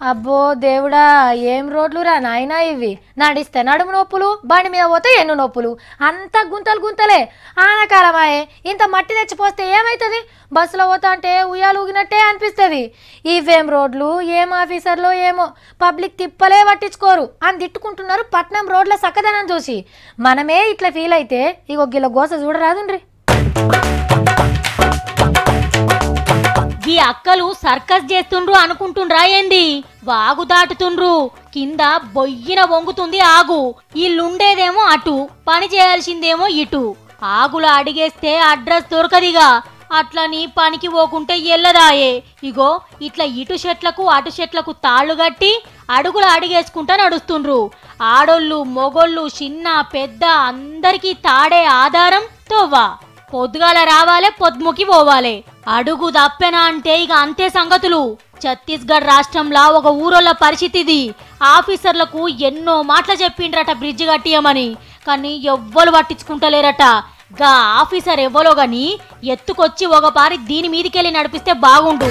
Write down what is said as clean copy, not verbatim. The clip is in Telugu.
అబ్బో దేవుడా, ఏం రోడ్లురా నాయనా ఇవి. నడిస్తే నడుము నొప్పులు, బండి మీద పోతే ఎన్ను నొప్పులు, అంత గుంతలు గుంతలే. ఆనకాలమాయే ఇంత మట్టి తెచ్చిపోస్తే ఏమవుతుంది? బస్సులో పోతా అంటే ఉయ్యాలు ఊగినట్టే అనిపిస్తుంది. ఇవేం రోడ్లు, ఏం ఆఫీసర్లో ఏమో, పబ్లిక్ తిప్పలే పట్టించుకోరు అని తిట్టుకుంటున్నారు పట్నం రోడ్ల సక్కదనం చూసి. మనమే ఇట్లా ఫీల్ అయితే ఇగో గిల్ల గోస చూడరాదుండ్రి. ఈ అక్కలు సర్కస్ చేస్తుండ్రు అనుకుంటుండ్రా ఏంది? వాగు దాటుతుండ్రు, కింద బొయ్యిన వంగుతుంది ఆగు. ఇల్లుండేదేమో అటు, పని చేయాల్సిందేమో ఇటు. ఆగుల అడిగేస్తే అడ్రస్ దొరకదిగా, అట్లని పనికి పోకుంటే ఎల్లదాయే. ఇగో ఇట్లా ఇటు చెట్లకు అటు చెట్లకు తాళ్లు కట్టి అడుగులు అడిగేసుకుంటా నడుస్తుండ్రు. ఆడోళ్ళు మొగోళ్ళు చిన్న పెద్ద అందరికీ తాడే ఆధారం తోవా. పొద్దుగాల రావాలే, పొద్దుముకి పోవాలే. అడుగు దప్పెనా అంటే ఇక అంతే సంగతులు. ఛత్తీస్గఢ్ రాష్ట్రంలో ఒక ఊరోళ్ళ పరిస్థితిది. ఆఫీసర్లకు ఎన్నో మాటలు చెప్పిండ్రట బ్రిడ్జి కట్టియమని, కానీ ఎవ్వరు పట్టించుకుంటలేరట. గా ఆఫీసర్ ఎవ్వలో గాని ఎత్తుకొచ్చి ఒక పారి దీని మీదికెళ్ళి నడిపిస్తే బాగుండు.